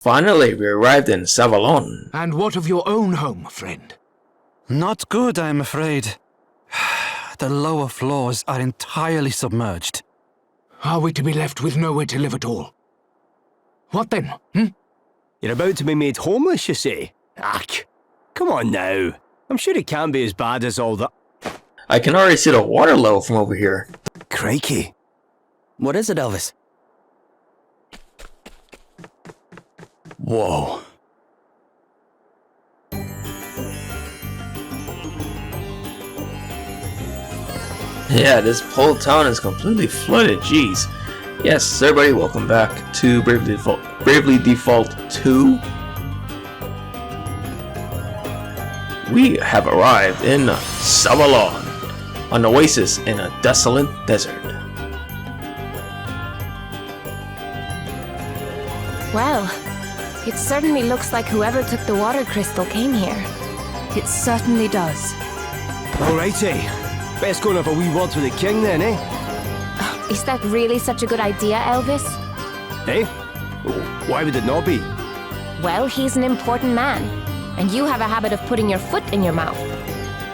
Finally, we arrived in Savalon. And what of your own home, friend? Not good, I'm afraid. The lower floors are entirely submerged. Are we to be left with nowhere to live at all? What then, You're about to be made homeless, you say? Come on now. I'm sure it can't be as bad as all that. I can already see the water level from over here. Crikey. What is it, Elvis? Whoa. Yeah, this whole town is completely flooded, jeez. Yes, everybody, welcome back to Bravely Default 2. We have arrived in Savalon, an oasis in a desolate desert. Well, it certainly looks like whoever took the water crystal came here. It certainly does. Alrighty. Best go and have a wee word with the king then, eh? Is that really such a good idea, Elvis? Eh? Why would it not be? Well, he's an important man, and you have a habit of putting your foot in your mouth.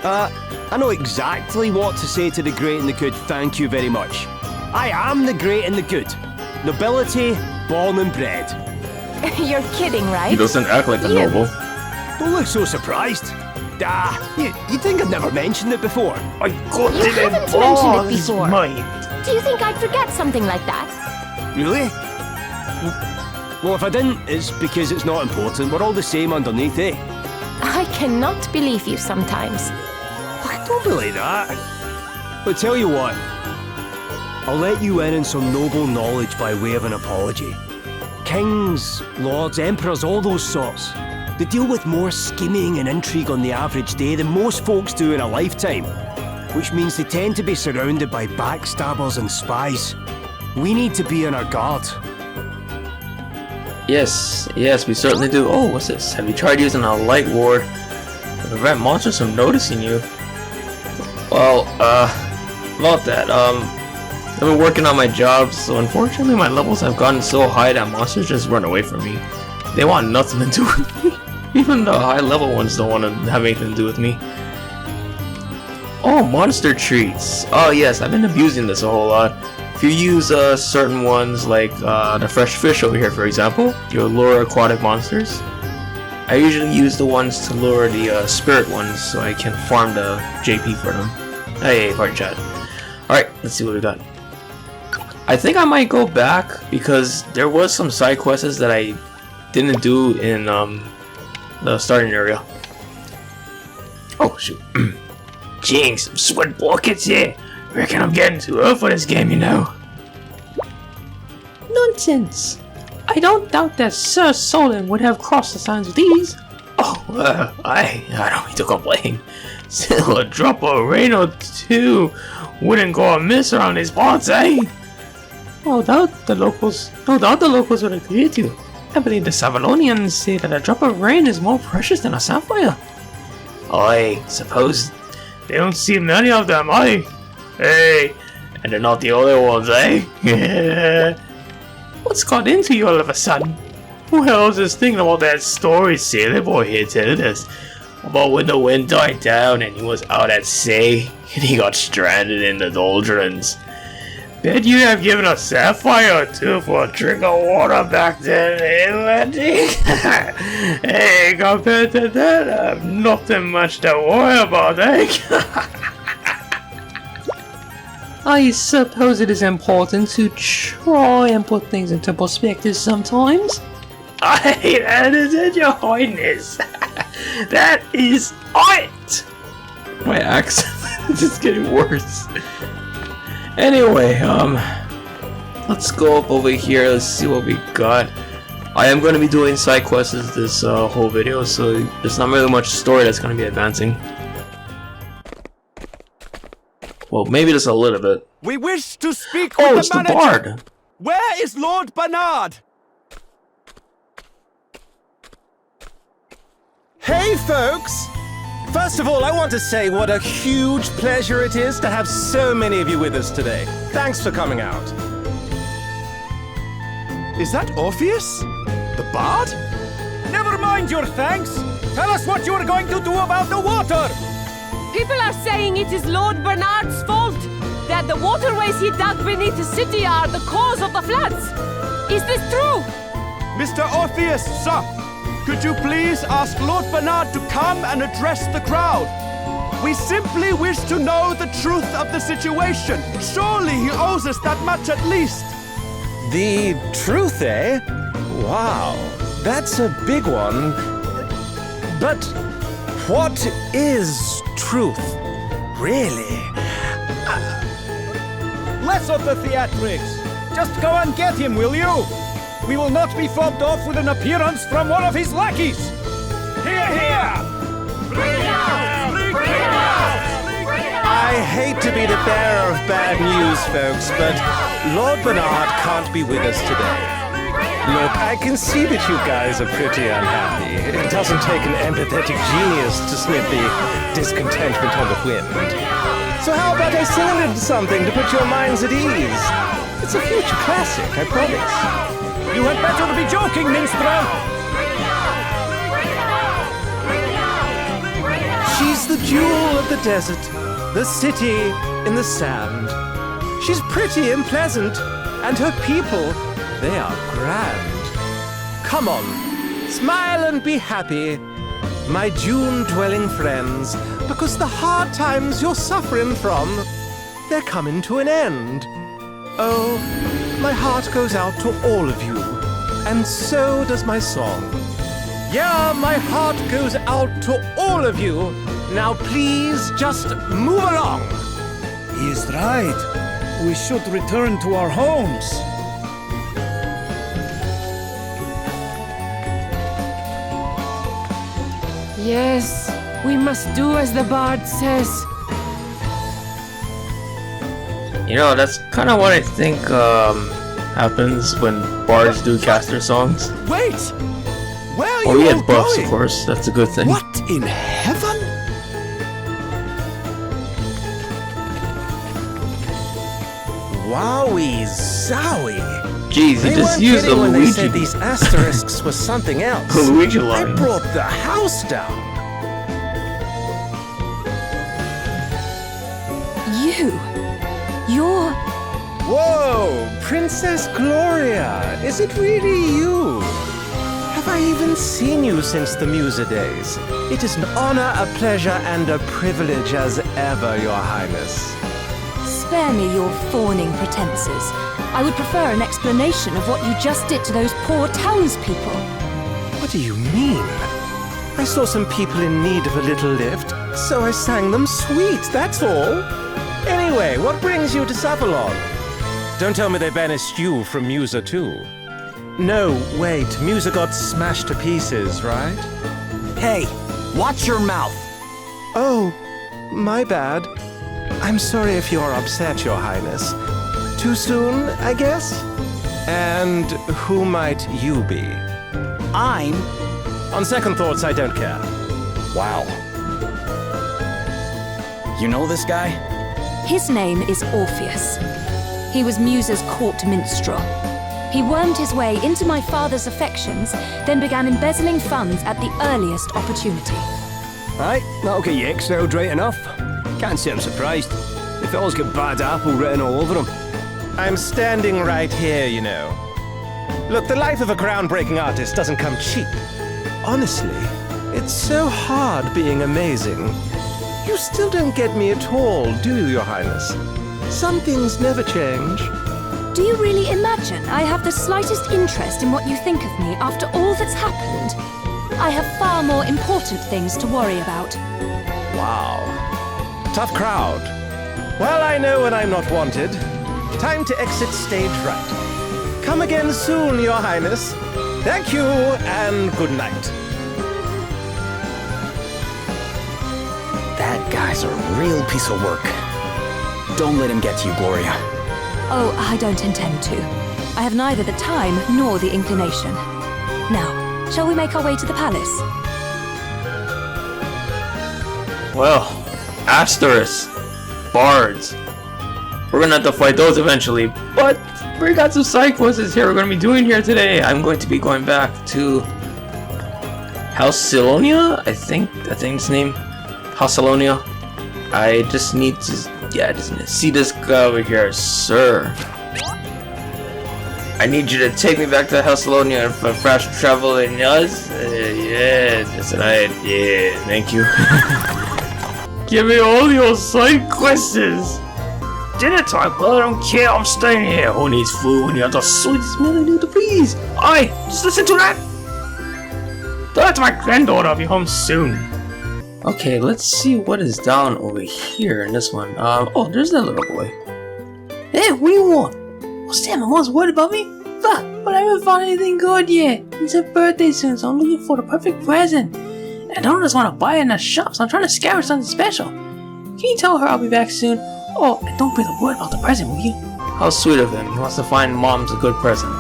I know exactly what to say to the great and the good, thank you very much. I am the great and the good. Nobility, born and bred. You're kidding, right? He doesn't act like a noble. Don't look so surprised. You think I'd never mentioned it before? I got You haven't mentioned it before. Do you think I'd forget something like that? Really? Well, if I didn't, it's because it's not important. We're all the same underneath, eh? I cannot believe you sometimes. Don't be like that. But tell you what, I'll let you in on some noble knowledge by way of an apology. Kings, lords, emperors, all those sorts. They deal with more scheming and intrigue on the average day than most folks do in a lifetime, which means they tend to be surrounded by backstabbers and spies. We need to be on our guard. Yes, we certainly do. Oh, what's this? Have you tried using a light ward to prevent monsters from noticing you? Well, about that, I've been working on my job, so unfortunately my levels have gotten so high that monsters just run away from me. They want nothing to do with me. Even the high level ones don't want to have anything to do with me. Oh, monster treats. Oh yes, I've been abusing this a whole lot. If you use certain ones like the fresh fish over here, for example, you'll lure aquatic monsters. I usually use the ones to lure the spirit ones so I can farm the JP for them. Hey, party chat. Alright, let's see what we got. I think I might go back because there was some side quests that I didn't do in the starting area. Oh shoot. Jinx, some sweat buckets here. Reckon I'm getting too old for this game, you know. Nonsense. I don't doubt that Sir Solon would have crossed the signs of these. Oh, I don't mean to complain. Still, a drop of rain or two wouldn't go amiss around these parts, eh? No doubt the locals would agree with you. I believe the Savalonians say that a drop of rain is more precious than a sapphire. I suppose they don't see many of them, eh? Hey, and they're not the only ones, eh? What's got into you all of a sudden? Who else is thinking about that story Sailor Boy here telling us about when the wind died down and he was out at sea and he got stranded in the doldrums? Bet you have given a sapphire or two for a drink of water back then, eh, Landy? Hey, compared to that, I have nothing much to worry about, eh? I suppose it is important to try and put things into perspective sometimes. Aye, that is it, your highness. That is it. My accent is just getting worse. Anyway, let's go up over here. Let's see what we got. I am going to be doing side quests this whole video, so there's not really much story that's going to be advancing. Well, maybe just a little bit. We wish to speak with it's the the manager. bard. Where is Lord Bernard? Hey folks! First of all, I want to say what a huge pleasure it is to have so many of you with us today. Thanks for coming out. Is that Orpheus? The bard? Never mind your thanks. Tell us what you're going to do about the water. People are saying it is Lord Bernard's fault. That the waterways he dug beneath the city are the cause of the floods. Is this true? Mr. Orpheus, sir, could you please ask Lord Bernard to come and address the crowd? We simply wish to know the truth of the situation. Surely he owes us that much at least. The truth, eh? Wow, that's a big one. But what is truth, really? Less of the theatrics. Just go and get him, will you? We will not be fobbed off with an appearance from one of his lackeys. Hear, hear! Bring it out! Bring it out! I hate to be the bearer of bad news, folks, but Lord Bernard can't be with us today. Look, I can see that you guys are pretty unhappy. It doesn't take an empathetic genius to sniff the discontentment on the wind. So how about I sing a little something to put your minds at ease? It's a future classic, I promise. You had better be joking, minstrel! She's the jewel of the desert, the city in the sand. She's pretty and pleasant, and her people, they are grand. Come on, smile and be happy, my June-dwelling friends, because the hard times you're suffering from, they're coming to an end. Oh, my heart goes out to all of you, and so does my song. Yeah, my heart goes out to all of you. Now please just move along. He is right. We should return to our homes. Yes, we must do as the bard says. You know, that's kind of what I think happens when bards do caster songs. Wait! Where are Oh, you we all had buffs, going? of course. That's a good thing. What in heaven? Wowie zowie. Jeez, he They just weren't used a kidding when they Luigi. said these asterisks was something else. Luigi I lines. brought the house down. You're... Whoa, Princess Gloria, is it really you? Have I even seen you since the Musa days? It is an honor, a pleasure, and a privilege as ever, Your Highness. Spare me your fawning pretenses. I would prefer an explanation of what you just did to those poor townspeople. What do you mean? I saw some people in need of a little lift, so I sang them sweet, that's all. Anyway, what brings you to Savalon? Don't tell me they banished you from Musa too. No, wait, Musa got smashed to pieces, right? Hey, watch your mouth. Oh, my bad. I'm sorry if you're upset, Your Highness. Too soon, I guess? And who might you be? I'm... On second thoughts, I don't care. Wow. You know this guy? His name is Orpheus. He was Musa's court minstrel. He wormed his way into my father's affections, then began embezzling funds at the earliest opportunity. Right, that'll get you exiled right enough. Can't say I'm surprised. The fellow's got bad apple written all over him. I'm standing right here, you know. Look, the life of a groundbreaking artist doesn't come cheap. Honestly, it's so hard being amazing. You still don't get me at all, do you, Your Highness? Some things never change. Do you really imagine I have the slightest interest in what you think of me after all that's happened? I have far more important things to worry about. Wow. Tough crowd. Well, I know when I'm not wanted. Time to exit stage right. Come again soon, Your Highness. Thank you, and good night. That guy's a real piece of work. Don't let him get to you, Gloria. Oh, I don't intend to. I have neither the time nor the inclination. Now, shall we make our way to the palace? Well, asterisks, bards. We're gonna have to fight those eventually, but We got some side quests here we're going to be doing here today. I'm going to be going back to Halcyon, I think its name. Halcyon. I just need to, see this guy over here, sir. I need you to take me back to Halcyon for fast travel and us. Yeah, that's right. Yeah, thank you. Give me all your side quests. Dinner time, well, I don't care, I'm staying here. Who needs food when you have the sweetest melody to please? Aye, just listen to that! That's my granddaughter, I'll be home soon. Okay, let's see what is down over here in this one. Oh, there's that little boy. Hey, what do you want? What's that, my mom's worried about me? Fuck, but I haven't found anything good yet. It's her birthday soon, so I'm looking for the perfect present. I don't just want to buy it in the shops, I'm trying to scavenge something special. Can you tell her I'll be back soon? Oh, and don't breathe a word about the present, will you? How sweet of him. He wants to find mom's a good present.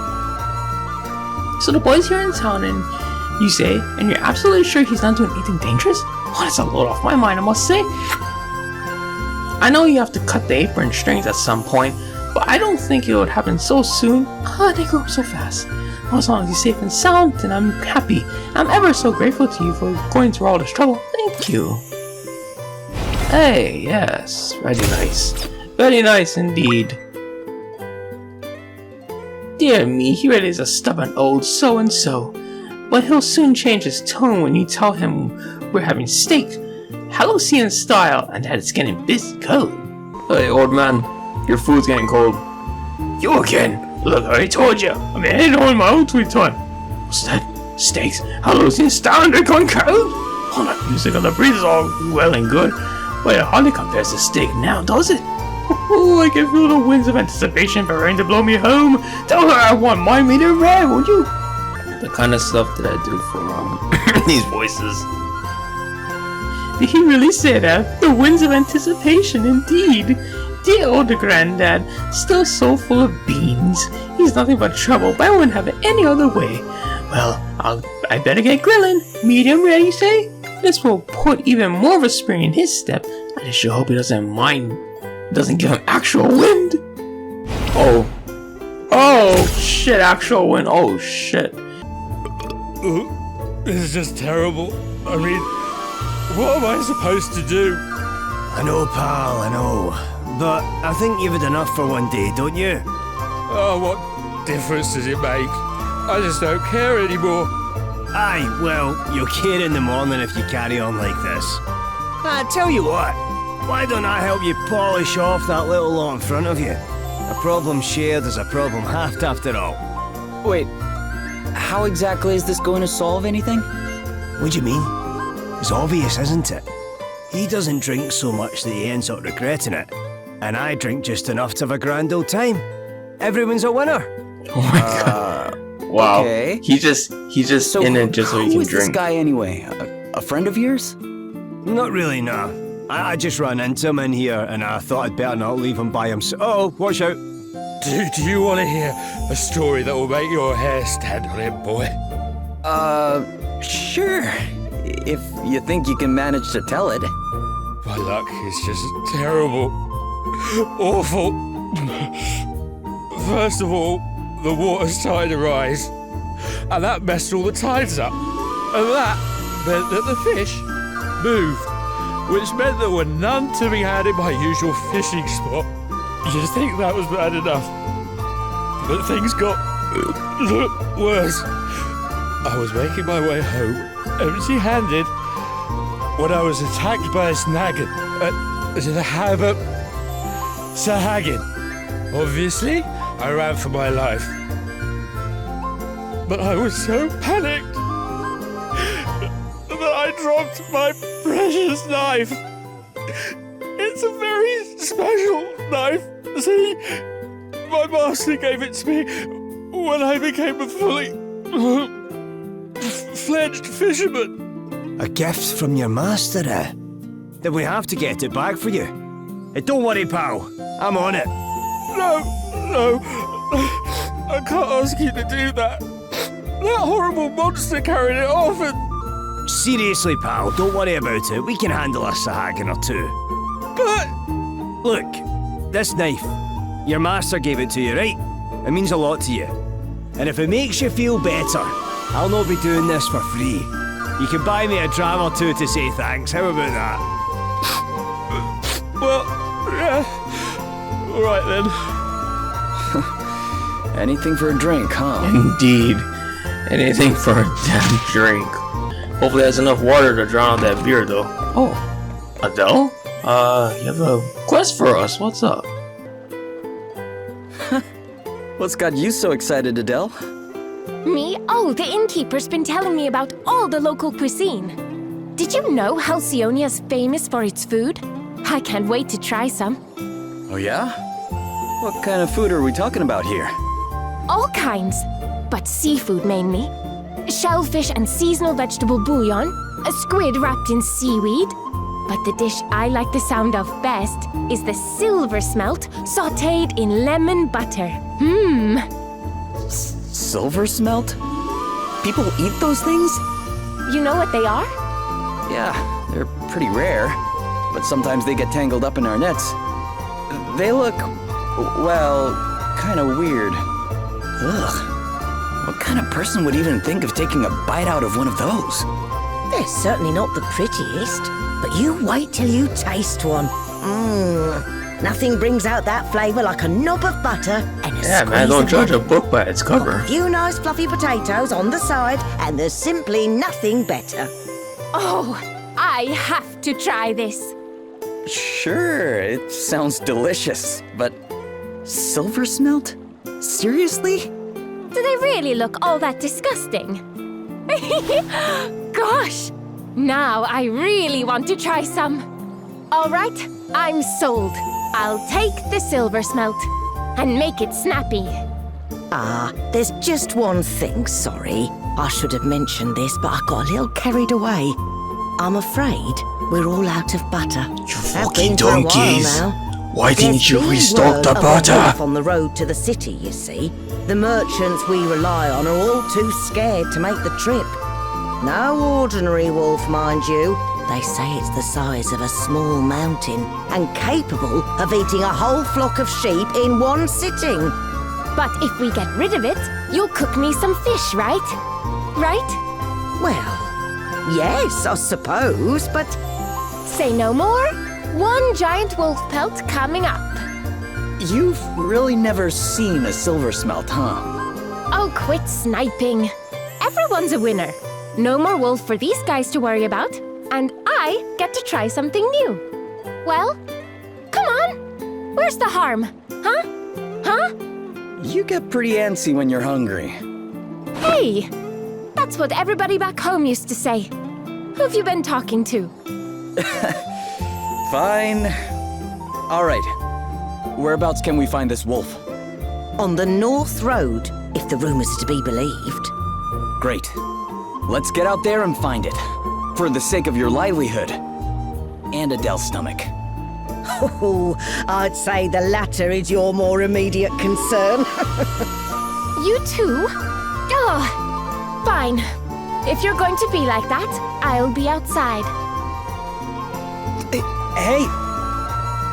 So the boy's here in town and you say, and you're absolutely sure he's not doing anything dangerous? Oh, that's a load off my mind, I must say. I know you have to cut the apron strings at some point, but I don't think it would happen so soon. They grow up so fast. Well, as long as he's safe and sound, then I'm happy. I'm ever so grateful to you for going through all this trouble. Thank you. Hey, yes, very nice. Very nice indeed. Dear me, he really is a stubborn old so-and-so. But he'll soon change his tone when you tell him we're having steak, Halcyon style, and that it's getting busy cold. Hey, old man, your food's getting cold. You again? Look, I already told you, I'm heading on my own sweet time. What's that? Steaks, Halcyon style, and they're going cold? Oh, that music on the breeze is all well and good, but it hardly compares to steak now, does it? Oh, I can feel the winds of anticipation preparing to blow me home. Tell her I want my medium rare, won't you? The kind of stuff that I do for these voices. Did he really say that? The winds of anticipation, indeed. Dear old granddad, still so full of beans. He's nothing but trouble, but I wouldn't have it any other way. Well, I better get grilling. Medium rare, you say? This will put even more of a spring in his step. I sure hope he doesn't give him actual wind. Oh shit, actual wind. Oh shit. This is just terrible. I mean, what am I supposed to do? I know, pal, I know. But I think you've had enough for one day, don't you? Oh, what difference does it make? I just don't care anymore. Aye, well, you'll care in the morning if you carry on like this. Tell you what, why don't I help you polish off that little lot in front of you? A problem shared is a problem halved after all. Wait, how exactly is this going to solve anything? What do you mean? It's obvious, isn't it? He doesn't drink so much that he ends up regretting it. And I drink just enough to have a grand old time. Everyone's a winner. Oh my god. Wow. Okay. He's just So in it just so he who can is this drink. guy anyway? A friend of yours? Not really, no. I just ran into him in here and I thought I'd better not leave him by himself. Oh, watch out. Do you want to hear a story that will make your hair stand on end, boy? Sure. If you think you can manage to tell it. My luck is just terrible. Awful. First of all, the water started to rise, and that messed all the tides up. And that meant that the fish moved, which meant there were none to be had in my usual fishing spot. You'd think that was bad enough, but things got worse. I was making my way home, empty-handed, when I was attacked by a snaggin. Sahagin. Obviously, I ran for my life. But I was so panicked that I dropped my precious knife. It's a very special knife. See, my master gave it to me when I became a fully fledged fisherman. A gift from your master, eh? Then we have to get it back for you. Hey, don't worry, pal. I'm on it. No. I can't ask you to do that. That horrible monster carried it off and... Seriously, pal, don't worry about it. We can handle a Sahagin or two. But... Look, this knife. Your master gave it to you, right? It means a lot to you. And if it makes you feel better, I'll not be doing this for free. You can buy me a dram or two to say thanks. How about that? Well, yeah. All right then. Anything for a drink, huh? Indeed. Anything for a damn drink. Hopefully there's enough water to drown out that beer, though. Oh, Adele? You have a quest for us. What's up? What's got you so excited, Adele? Me? Oh, the innkeeper's been telling me about all the local cuisine. Did you know Halcyonia's famous for its food? I can't wait to try some. Oh yeah? What kind of food are we talking about here? All kinds, but seafood mainly. Shellfish and seasonal vegetable bouillon, a squid wrapped in seaweed. But the dish I like the sound of best is the silver smelt sautéed in lemon butter. Silver smelt? People eat those things? You know what they are? Yeah, they're pretty rare, but sometimes they get tangled up in our nets. They look, well, kind of weird. Ugh. What kind of person would even think of taking a bite out of one of those? They're certainly not the prettiest, but you wait till you taste one. Nothing brings out that flavour like a knob of butter and a Yeah, man, don't judge a book by its cover. A few nice fluffy potatoes on the side, and there's simply nothing better. Oh, I have to try this. Sure, it sounds delicious, but silver smelt? Seriously? Do they really look all that disgusting? Gosh, now I really want to try some. All right, I'm sold. I'll take the silver smelt and make it snappy. There's just one thing, sorry. I should have mentioned this, but I got a little carried away. I'm afraid we're all out of butter. You fucking donkeys! Why didn't you restock the butter? On the road to the city, you see. The merchants we rely on are all too scared to make the trip. No ordinary wolf, mind you. They say it's the size of a small mountain and capable of eating a whole flock of sheep in one sitting. But if we get rid of it, you'll cook me some fish, right? Right? Well, yes, I suppose, but... Say no more. One giant wolf pelt coming up. You've really never seen a silver smelt, huh? Oh, quit sniping. Everyone's a winner. No more wolf for these guys to worry about. And I get to try something new. Well, come on. Where's the harm? Huh? Huh? You get pretty antsy when you're hungry. Hey! That's what everybody back home used to say. Who've you been talking to? Fine. All right. Whereabouts can we find this wolf? On the North Road, if the rumors are to be believed. Great. Let's get out there and find it. For the sake of your livelihood. And Adele's stomach. Oh, I'd say the latter is your more immediate concern. You too? Oh, fine. If you're going to be like that, I'll be outside. Hey!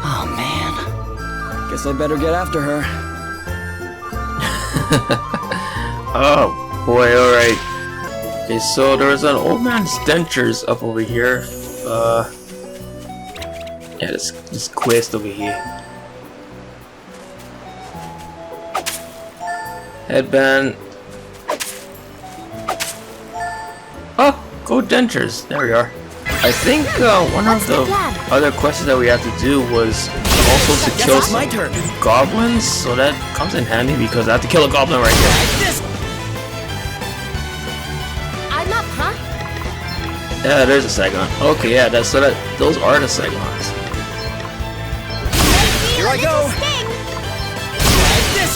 Oh, man. Guess I better get after her. Oh, boy, alright. Okay, so there's an old man's dentures up over here. Yeah, this quest over here. Headband. Oh, go dentures. There we are. I think one of the other quests that we have to do was also to kill some goblins, so that comes in handy because I have to kill a goblin right here. I'm up, huh? Yeah, there's a Savalon. Okay, yeah, those are the Savalons. Here I go!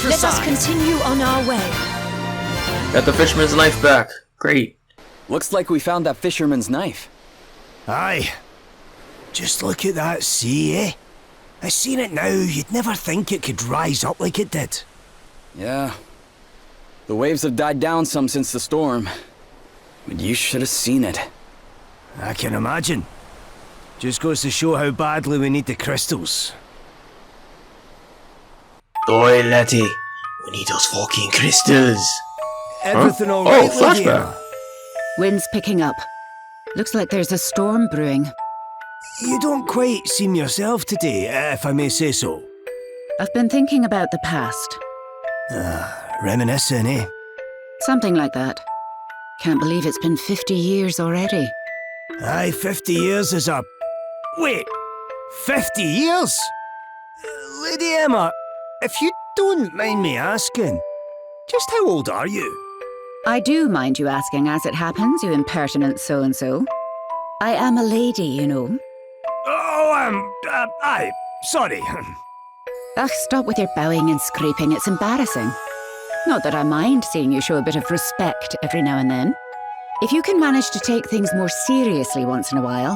Let us continue on our way. Got the fisherman's knife back. Great. Looks like we found that fisherman's knife. Aye. Just look at that sea, eh? I seen it now, you'd never think it could rise up like it did. Yeah. The waves have died down some since the storm. But you should have seen it. I can imagine. Just goes to show how badly we need the crystals. Oi, Letty. We need those fucking crystals. Everything all Oh, right, flashback. Lydia? Wind's picking up. Looks like there's a storm brewing. You don't quite seem yourself today, if I may say so. I've been thinking about the past. Reminiscing, eh? Something like that. Can't believe it's been 50 years already. Aye, 50 years is a... Wait! 50 years? Lady Emma, if you don't mind me asking, just how old are you? I do mind you asking as it happens, you impertinent so-and-so. I am a lady, you know. Oh, aye, sorry. Ugh, stop with your bowing and scraping, it's embarrassing. Not that I mind seeing you show a bit of respect every now and then. If you can manage to take things more seriously once in a while,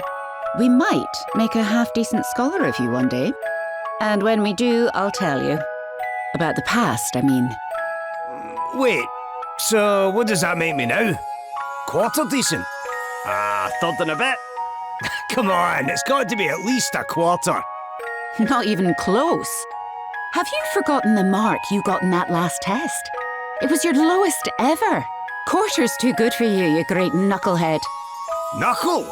we might make a half-decent scholar of you one day. And when we do, I'll tell you. About the past, I mean. Wait, so what does that make me now? Quarter decent? Third and a bit? Come on, it's got to be at least a quarter. Not even close. Have you forgotten the mark you got in that last test? It was your lowest ever. Quarter's too good for you, you great knucklehead. Knuckle?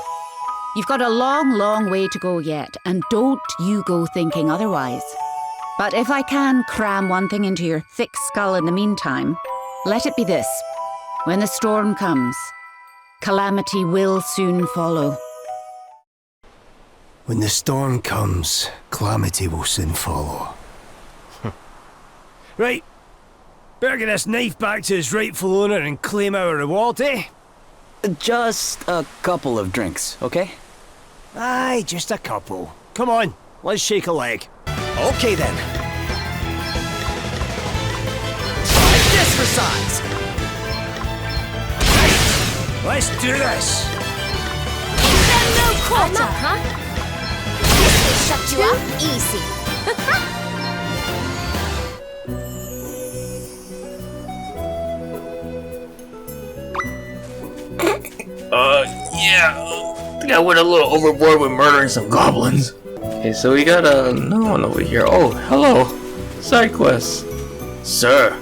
You've got a long, long way to go yet, and don't you go thinking otherwise. But if I can cram one thing into your thick skull in the meantime, let it be this. When the storm comes, calamity will soon follow. When the storm comes, calamity will soon follow. Right. Better get this knife back to its rightful owner and claim our reward, eh? Just a couple of drinks, okay? Aye, just a couple. Come on, let's shake a leg. Okay then. Try this for size. Right, let's do this. No quarter, huh? This will shut you up easy. Yeah. I think I went a little overboard with murdering some goblins. Okay, so we got another one over here. Oh, hello. Side quest. Sir.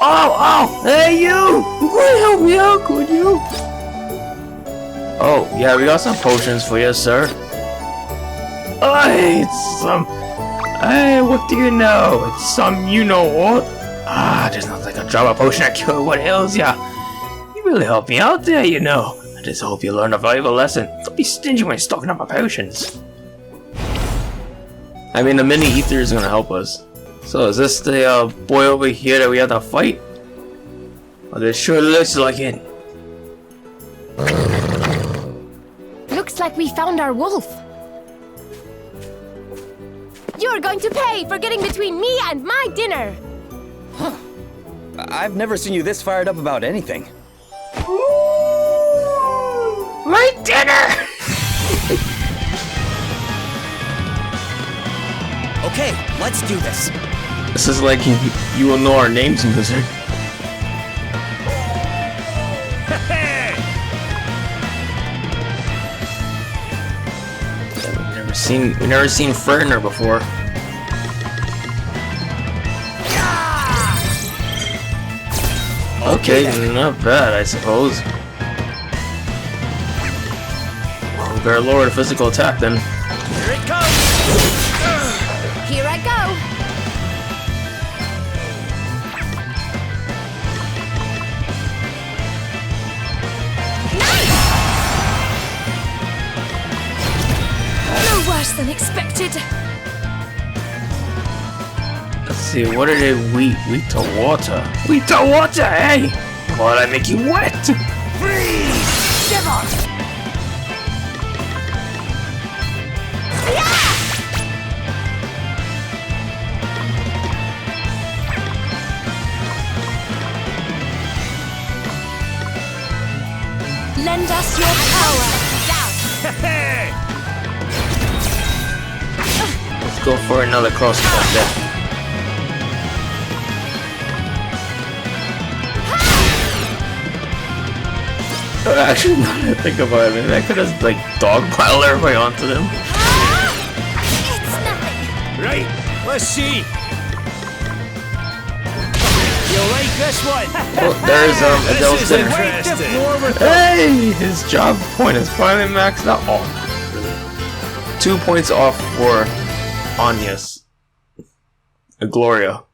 Oh, hey you! Could you help me out, could you? Oh, yeah, we got some potions for you, sir. Hey, it's some... Hey, what do you know? It's some you-know-what? There's nothing like a drop a potion that cure what ails ya. You really helped me out there, you know. I just hope you learned a valuable lesson. Don't be stingy when stocking up my potions. I mean, the mini ether is gonna help us. So, is this the boy over here that we have to fight? Well, it sure looks like it. Looks like we found our wolf. You're going to pay for getting between me and my dinner. I've never seen you this fired up about anything. My dinner! Okay, let's do this. This is like you will know our names music. We've never seen Frightener before. Okay, not bad, I suppose. Well, we better lower the physical attack then. Here it comes! Here I go. No worse than expected. Let's see, what are they wheat? Wheat to water. Wheat to water, hey! Why'd I make you wet? Freeze! Shiver! Lend us your power. Let's go for another crosscut there. Actually, now that I think about it, maybe I could have like dogpiled everybody onto them. Right, let's see. this one. Oh, there's Adele's This is dinner. interesting. Hey, his job point is finally maxed out. Oh, really? 2 points off for Anya's. Gloria.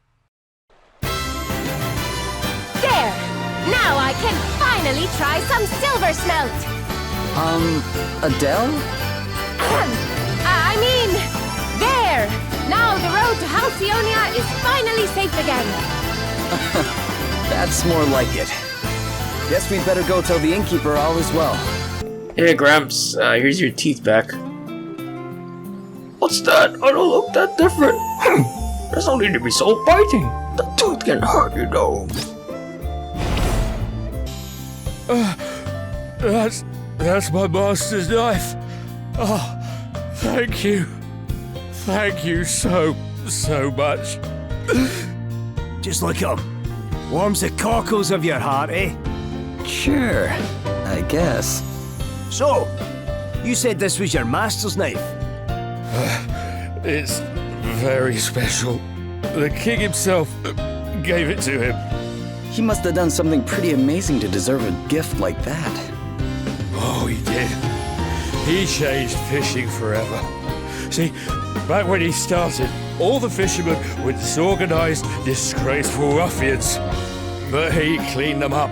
There! Now I can finally try some silver smelt! Adele? I mean, there! Now the road to Halcyonia is finally safe again! That's more like it. Guess we'd better go tell the innkeeper all is well. Hey, Gramps, here's your teeth back. What's that? I don't look that different. There's no need to be so biting. The tooth can hurt, you know. That's my master's knife. Oh, thank you. Thank you so much. Just look at him. Warms the cockles of your heart, eh? Sure, I guess. So, you said this was your master's knife? It's very special. The king himself gave it to him. He must have done something pretty amazing to deserve a gift like that. Oh, he did. He changed fishing forever. See, back when he started, all the fishermen were disorganized, disgraceful ruffians. But he cleaned them up,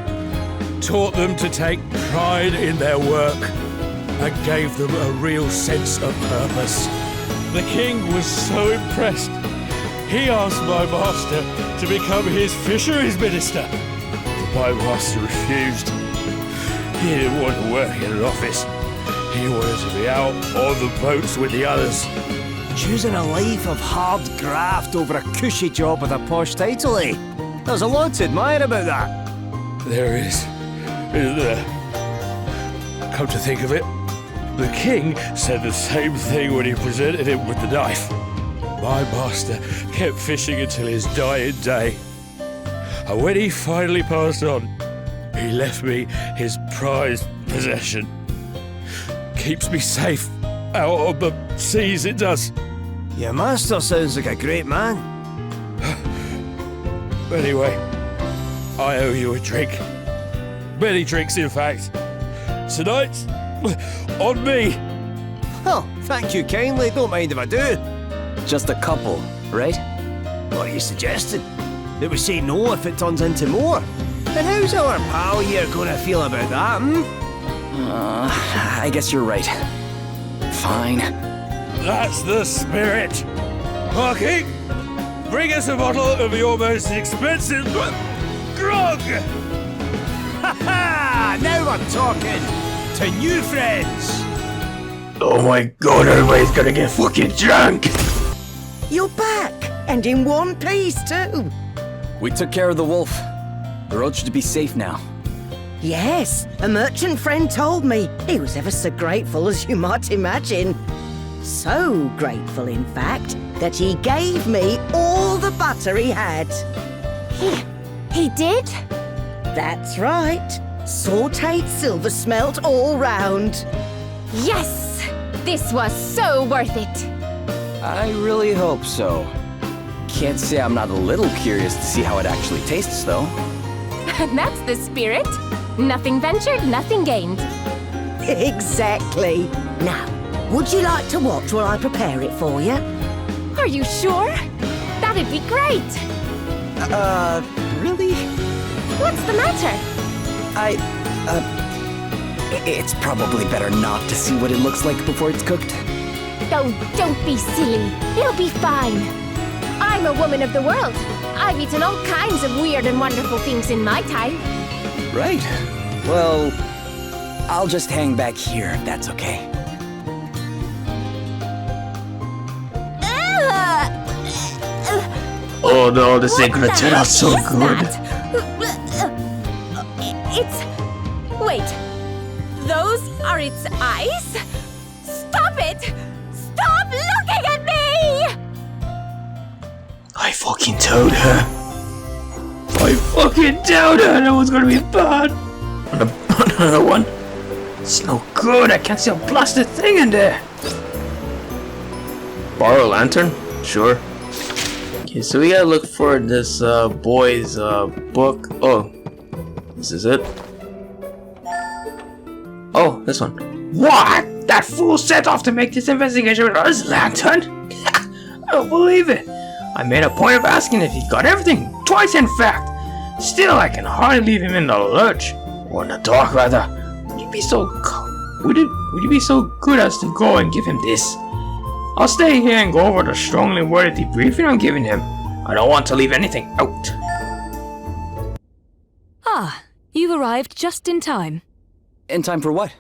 taught them to take pride in their work, and gave them a real sense of purpose. The king was so impressed, he asked my master to become his fisheries minister. But my master refused. He didn't want to work in an office. He wanted to be out on the boats with the others. Choosing a life of hard graft over a cushy job with a posh title, eh? There's a lot to admire about that. There is, isn't there? Come to think of it, the king said the same thing when he presented him with the knife. My master kept fishing until his dying day. And when he finally passed on, he left me his prized possession. Keeps me safe out on the seas, it does. Your master sounds like a great man. Anyway, I owe you a drink. Many drinks, in fact. Tonight, on me. Oh, thank you kindly. Don't mind if I do. Just a couple, right? What are you suggesting? That we say no if it turns into more? And how's our pal here gonna feel about that, I guess you're right. Fine. That's the spirit. Marky, bring us a bottle of your most expensive grog. Ha ha! Now we're talking to new friends. Oh my god, everybody's gonna get fucking drunk. You're back, and in one piece too. We took care of the wolf. The road should be safe now. Yes, a merchant friend told me. He was ever so grateful, as you might imagine. So grateful, in fact, that he gave me all the butter he had. He did? That's right. Sautéed silver smelt all round. Yes! This was so worth it. I really hope so. Can't say I'm not a little curious to see how it actually tastes, though. That's the spirit. Nothing ventured, nothing gained. Exactly. Now, would you like to watch while I prepare it for you? Are you sure? That'd be great. Really? What's the matter? It's probably better not to see what it looks like before it's cooked. Oh, don't be silly. It'll be fine. I'm a woman of the world. I've eaten all kinds of weird and wonderful things in my time. Right. Well, I'll just hang back here if that's okay. Oh no, this ain't gonna turn out so good. Wait. Those are its eyes? Stop it! Stop looking at me! I fucking told her. I fucking told her that was gonna be bad. Another one. It's no good. I can't see a blasted thing in there. Borrow a lantern? Sure. Okay, so we gotta look for this boy's book. Oh, this is it. Oh, this one. What? That fool set off to make this investigation with his lantern? I don't believe it. I made a point of asking if he got everything, twice in fact. Still, I can hardly leave him in the lurch, or in the dark rather. Would you be so would you be so good as to go and give him this? I'll stay here and go over the strongly worded debriefing I'm giving him. I don't want to leave anything out. Ah, you've arrived just in time. In time for what?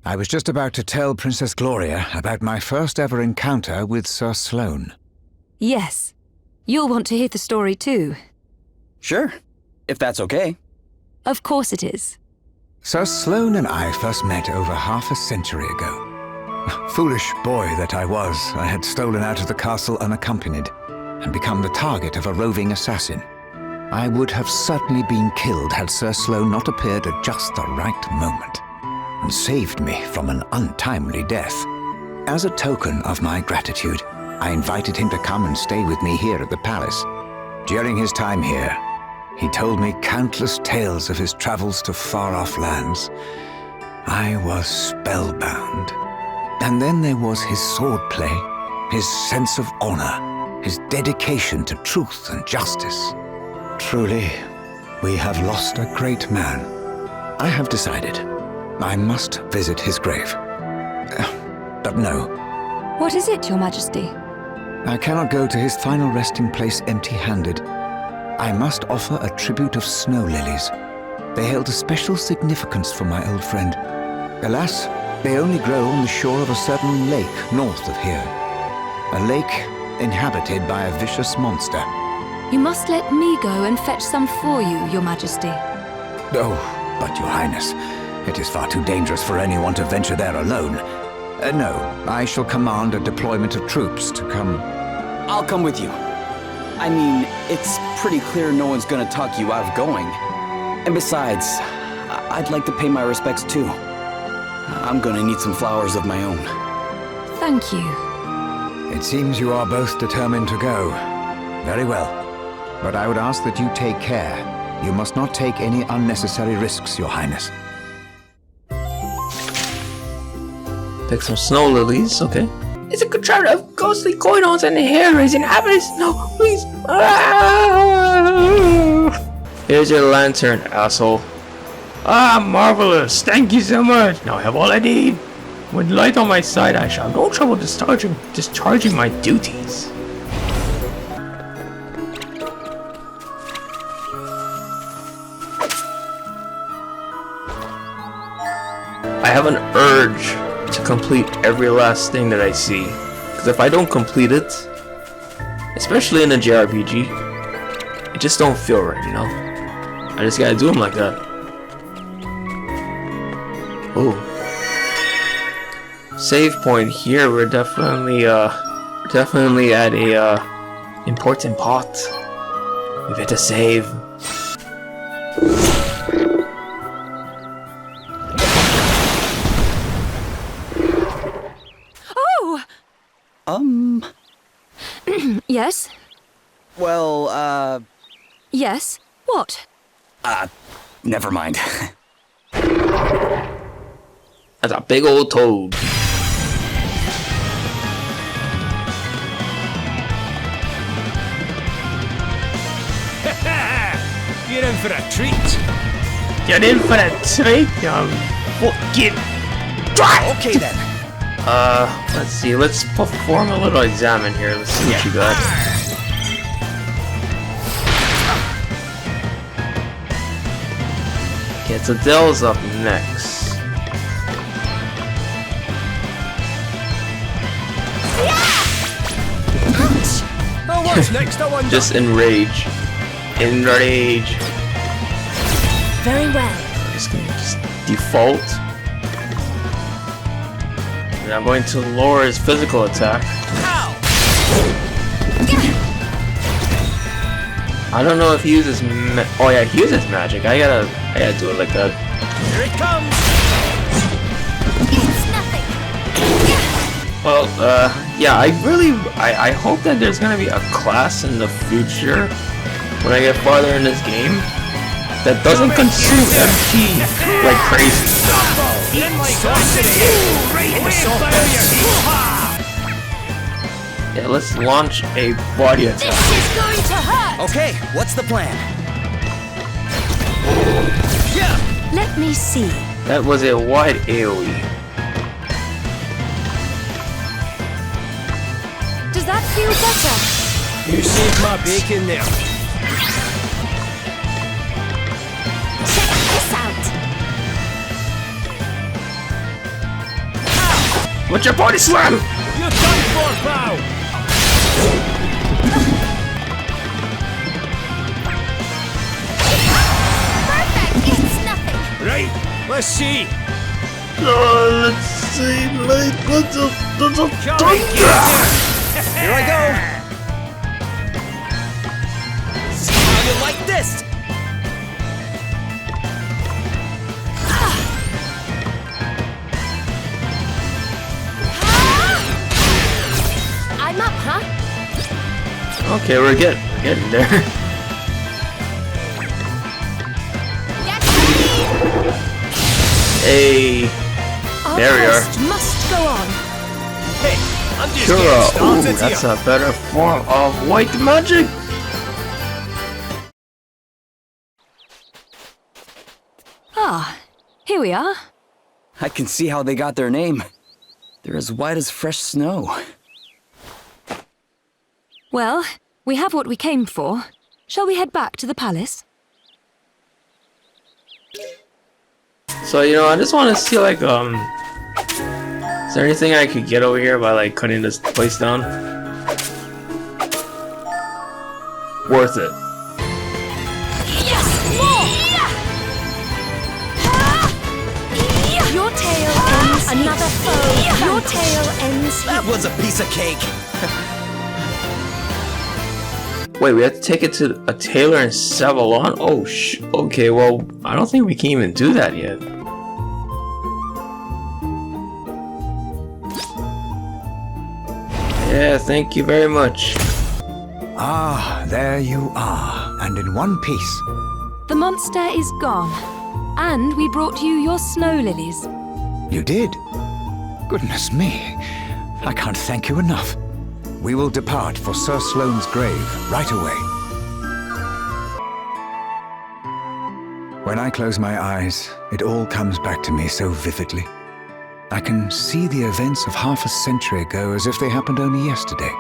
I was just about to tell Princess Gloria about my first ever encounter with Sir Sloane. Yes. You'll want to hear the story too. Sure, if that's okay. Of course it is. Sir Sloane and I first met over half a century ago. Foolish boy that I was, I had stolen out of the castle unaccompanied and become the target of a roving assassin. I would have certainly been killed had Sir Sloane not appeared at just the right moment and saved me from an untimely death. As a token of my gratitude, I invited him to come and stay with me here at the palace. During his time here, he told me countless tales of his travels to far-off lands. I was spellbound. And then there was his swordplay, his sense of honor, his dedication to truth and justice. Truly, we have lost a great man. I have decided I must visit his grave. But no. What is it, Your Majesty? I cannot go to his final resting place empty-handed. I must offer a tribute of snow lilies. They held a special significance for my old friend. Alas, they only grow on the shore of a certain lake north of here. A lake inhabited by a vicious monster. You must let me go and fetch some for you, Your Majesty. Oh, but Your Highness, it is far too dangerous for anyone to venture there alone. No, I shall command a deployment of troops to come... I'll come with you. I mean, it's pretty clear no one's gonna talk you out of going. And besides, I'd like to pay my respects too. I'm gonna need some flowers of my own. Thank you. It seems you are both determined to go. Very well. But I would ask that you take care. You must not take any unnecessary risks, Your Highness. Pick some snow lilies, okay. It's a contraption of ghostly coinons and hair-raising inhabitants. No, please. Here's your lantern, asshole. Ah, marvelous. Thank you so much. Now I have all I need. With light on my side, I shall have no trouble discharging my duties. I have an urge to complete every last thing that I see, because if I don't complete it, especially in a JRPG, it just don't feel right, you know? I just gotta do them like that. Oh, save point here. We're definitely at a important part. We get to save. Yes? Well, Yes? What? never mind. That's a big old toad. You're in for a treat. You're in for a treat, fucking twat! Okay then. Let's see. Let's perform a little examine here. Let's see what you got. Okay, so Adele's up next. Oh, what's next? I wonder. Just enrage. Enrage. Very well. I'm just gonna default. And I'm going to lower his physical attack. I don't know if he uses oh yeah, he uses magic. I gotta do it like that. Here it comes. It's nothing. Well, yeah, I hope that there's gonna be a class in the future when I get farther in this game that doesn't consume MP like crazy. Yeah, let's launch a body attack. This is going to hurt! Okay, what's the plan? Let me see. That was a wide AoE. Does that feel better? You saved my bacon there. Check this out. What's your body slam? You're done for, pal! Perfect. It's nothing. Right, let's see. Let's see, mate. Here I go! See how you like this! I'm up, huh? Okay, we're getting there. Get ready! Hey, Our there we are. quest must go on. Hey, I'm just Sure. getting Ooh, started that's here. a better form of white magic. Ah, here we are. I can see how they got their name. They're as white as fresh snow. Well, we have what we came for. Shall we head back to the palace? So, you know, I just want to see, like, is there anything I could get over here by, like, cutting this place down? Worth it. Yes, more! Your tail ends. Another foe. Your tail ends. That was a piece of cake! Wait, we have to take it to a tailor in Savalon? Oh, okay, well, I don't think we can even do that yet. Yeah, thank you very much. Ah, there you are, and in one piece. The monster is gone. And we brought you your snow lilies. You did? Goodness me, I can't thank you enough. We will depart for Sir Sloane's grave right away. When I close my eyes, it all comes back to me so vividly. I can see the events of half a century ago as if they happened only yesterday.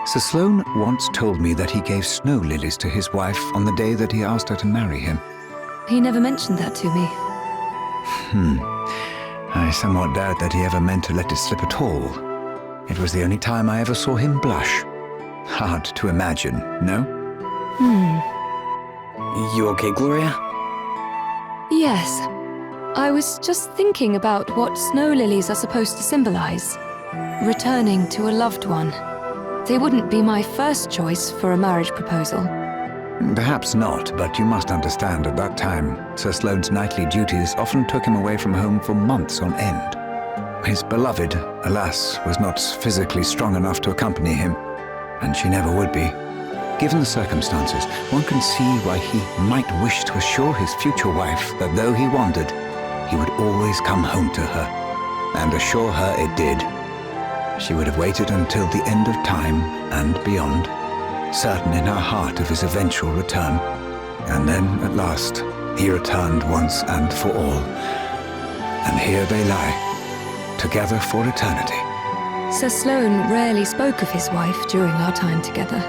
Sir Sloane once told me that he gave snow lilies to his wife on the day that he asked her to marry him. He never mentioned that to me. I somewhat doubt that he ever meant to let it slip at all. It was the only time I ever saw him blush. Hard to imagine, no? You okay, Gloria? Yes. I was just thinking about what snow lilies are supposed to symbolize. Returning to a loved one. They wouldn't be my first choice for a marriage proposal. Perhaps not, but you must understand at that time, Sir Sloane's knightly duties often took him away from home for months on end. His beloved, alas, was not physically strong enough to accompany him, and she never would be. Given the circumstances, one can see why he might wish to assure his future wife that though he wandered, he would always come home to her, and assure her it did. She would have waited until the end of time and beyond, certain in her heart of his eventual return. And then, at last, he returned once and for all. And here they lie, together for eternity. Sir Sloane rarely spoke of his wife during our time together.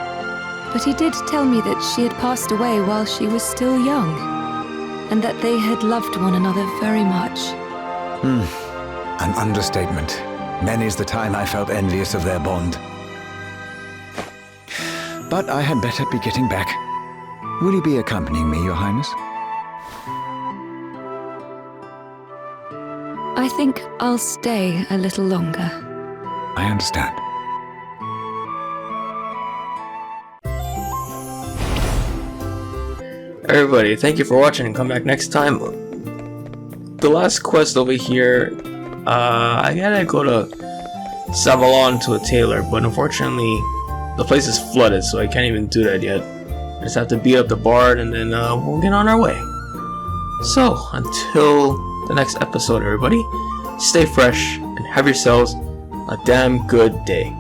But he did tell me that she had passed away while she was still young, and that they had loved one another very much. An understatement. Many's the time I felt envious of their bond. But I had better be getting back. Will you be accompanying me, Your Highness? I think I'll stay a little longer. I understand. Everybody, thank you for watching and come back next time. The last quest over here, I gotta go to Savalon to a tailor, but unfortunately the place is flooded, so I can't even do that yet. I just have to beat up the bard and then we'll get on our way. So, until the next episode, everybody, stay fresh and have yourselves a damn good day.